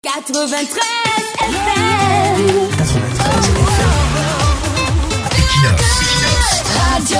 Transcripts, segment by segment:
93 FM. 93 Radio.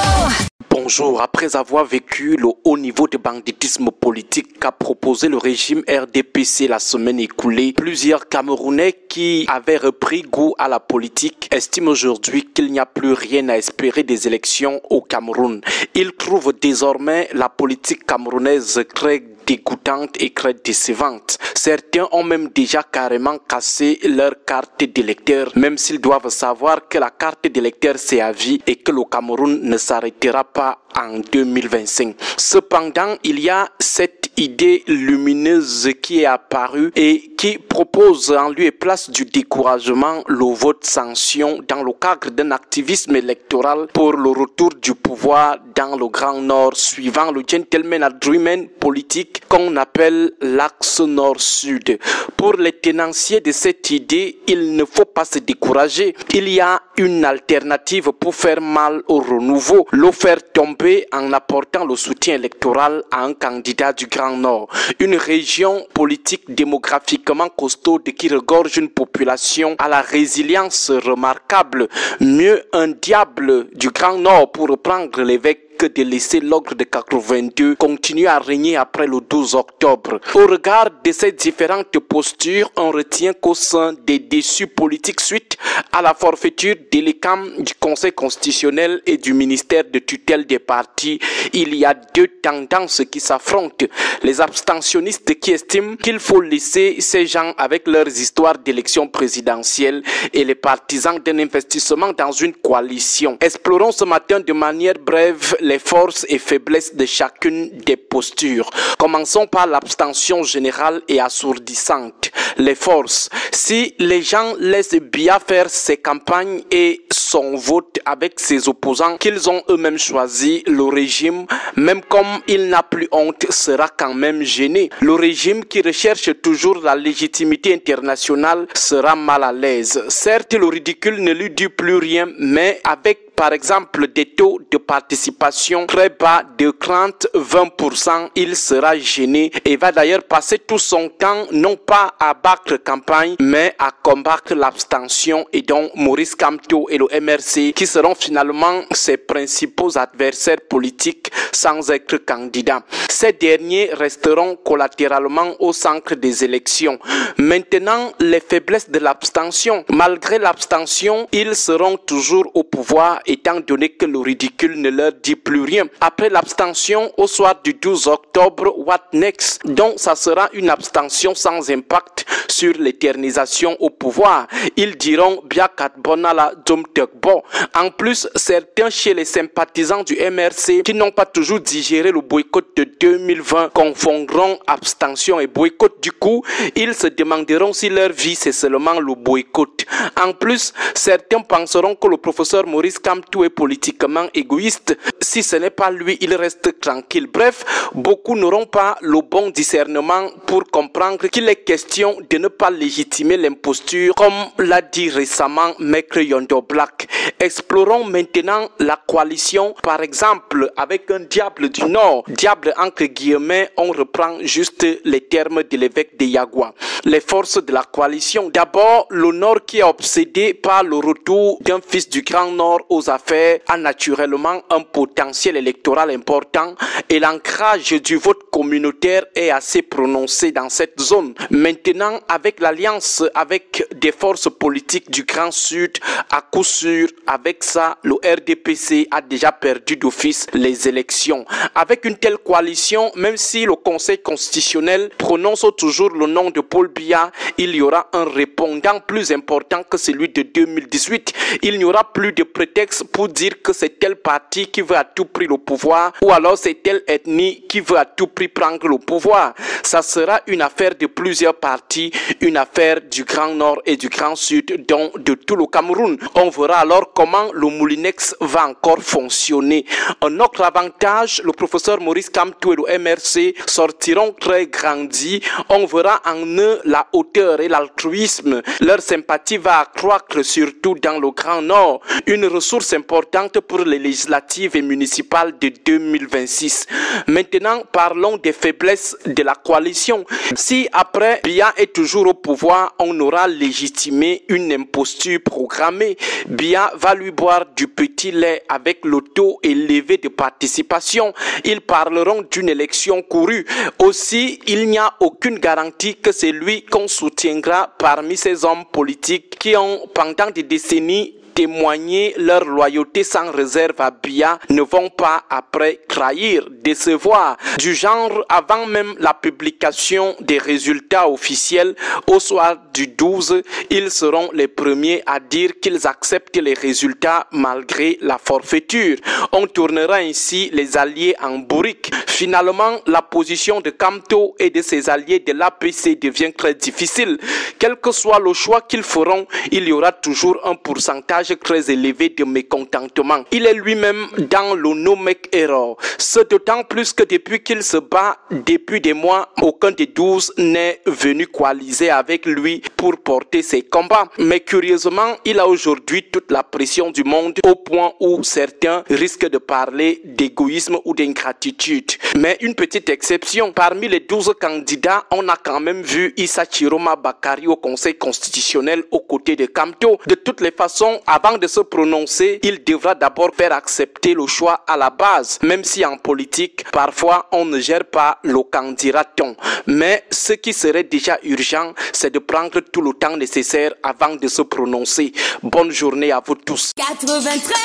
Bonjour, après avoir vécu le haut niveau de banditisme politique qu'a proposé le régime RDPC la semaine écoulée, plusieurs Camerounais qui avaient repris goût à la politique estiment aujourd'hui qu'il n'y a plus rien à espérer des élections au Cameroun. Ils trouvent désormais la politique camerounaise très dégoûtante et très décevante. Certains ont même déjà carrément cassé leur carte d'électeur, même s'ils doivent savoir que la carte d'électeur c'est à vie et que le Cameroun ne s'arrêtera pas en 2025. Cependant, il y a cette idée lumineuse qui est apparue et qui propose en lieu et place du découragement le vote sanction dans le cadre d'un activisme électoral pour le retour du pouvoir dans le Grand Nord suivant le gentleman agreement politique qu'on appelle l'axe nord-sud. Pour les tenanciers de cette idée, il ne faut pas se décourager. Il y a une alternative pour faire mal au renouveau, le faire tomber en apportant le soutien électoral à un candidat du Grand Nord. Une région politique démographiquement costaude qui regorge une population à la résilience remarquable. Mieux un diable du Grand Nord pour reprendre l'évêque que de laisser l'ogre de 82 continuer à régner après le 12 octobre. Au regard de ces différentes postures, on retient qu'au sein des déçus politiques suite à la forfaiture de l'ECAM du Conseil constitutionnel et du ministère de tutelle des partis, il y a deux tendances qui s'affrontent. Les abstentionnistes qui estiment qu'il faut laisser ces gens avec leurs histoires d'élections présidentielles et les partisans d'un investissement dans une coalition. Explorons ce matin de manière brève les forces et faiblesses de chacune des postures. Commençons par l'abstention générale et assourdissante. Les forces. Si les gens laissent bien faire ses campagnes et son vote avec ses opposants qu'ils ont eux-mêmes choisi, le régime, même comme il n'a plus honte, sera quand même gêné. Le régime qui recherche toujours la légitimité internationale sera mal à l'aise. Certes, le ridicule ne lui dit plus rien, mais avec par exemple des taux de participation très bas de 30-20%, il sera gêné et va d'ailleurs passer tout son temps non pas à battre campagne mais à combattre l'abstention, et donc Maurice Kamto et le MRC qui seront finalement ses principaux adversaires politiques sans être candidats. Ces derniers resteront collatéralement au centre des élections. Maintenant, les faiblesses de l'abstention. Malgré l'abstention, ils seront toujours au pouvoir étant donné que le ridicule ne leur dit plus rien. Après l'abstention, au soir du 12 octobre, what next? Donc, ça sera une abstention sans impact sur l'éternisation au pouvoir. Ils diront Biakat Bonala Djomtekbo. En plus, certains chez les sympathisants du MRC qui n'ont pas toujours digéré le boycott de 2020 confondront abstention et boycott. Du coup, ils se demanderont si leur vie c'est seulement le boycott. En plus, certains penseront que le professeur Maurice Kamto est politiquement égoïste. Si ce n'est pas lui, il reste tranquille. Bref, beaucoup n'auront pas le bon discernement pour comprendre qu'il est question de ne pas légitimer l'imposture, comme l'a dit récemment Maître Yondo Black. Explorons maintenant la coalition, par exemple, avec un diable du Nord. Diable entre guillemets, on reprend juste les termes de l'évêque de Yagua. Les forces de la coalition. D'abord, le Nord qui est obsédé par le retour d'un fils du Grand Nord aux affaires a naturellement un potentiel électoral important et l'ancrage du vote communautaire est assez prononcé dans cette zone. Maintenant, avec l'alliance avec des forces politiques du Grand Sud, à coup sûr, avec ça, le RDPC a déjà perdu d'office les élections. Avec une telle coalition, même si le Conseil constitutionnel prononce toujours le nom de Paul Biya, il y aura un répondant plus important que celui de 2018. Il n'y aura plus de prétexte pour dire que c'est tel parti qui veut à tout prix le pouvoir ou alors c'est telle ethnie qui veut à tout prix prendre le pouvoir. Ça sera une affaire de plusieurs partis, une affaire du Grand Nord et du Grand Sud, donc de tout le Cameroun. On verra alors comment le Moulinex va encore fonctionner. Un autre avantage, le professeur Maurice Kamto et le MRC sortiront très grandis. On verra en eux la hauteur cœur et l'altruisme, leur sympathie va accroître surtout dans le Grand Nord, une ressource importante pour les législatives et municipales de 2026. Maintenant, parlons des faiblesses de la coalition. Si après Biya est toujours au pouvoir, on aura légitimé une imposture programmée. Biya va lui boire du petit lait avec le taux élevé de participation. Ils parleront d'une élection courue. Aussi, il n'y a aucune garantie que c'est lui qu'on soutiendra parmi ces hommes politiques qui ont, pendant des décennies, témoigner leur loyauté sans réserve à Biya, ne vont pas après trahir, décevoir. Du genre, avant même la publication des résultats officiels, au soir du 12, ils seront les premiers à dire qu'ils acceptent les résultats malgré la forfaiture. On tournera ainsi les alliés en bourrique. Finalement, la position de Kamto et de ses alliés de l'APC devient très difficile. Quel que soit le choix qu'ils feront, il y aura toujours un pourcentage très élevé de mécontentement. Il est lui-même dans le no make error. Ce d'autant plus que depuis qu'il se bat depuis des mois, aucun des 12 n'est venu coaliser avec lui pour porter ses combats. Mais curieusement, il a aujourd'hui toute la pression du monde au point où certains risquent de parler d'égoïsme ou d'ingratitude. Mais une petite exception, parmi les 12 candidats, on a quand même vu Issa Chiroma Bakari au Conseil constitutionnel aux côtés de Kamto. De toutes les façons, avant de se prononcer, il devra d'abord faire accepter le choix à la base, même si en politique, parfois on ne gère pas le candidaton. Mais ce qui serait déjà urgent, c'est de prendre tout le temps nécessaire avant de se prononcer. Bonne journée à vous tous. 93 FM.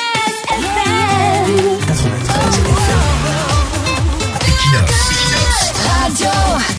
93 FM. Equinox. Radio.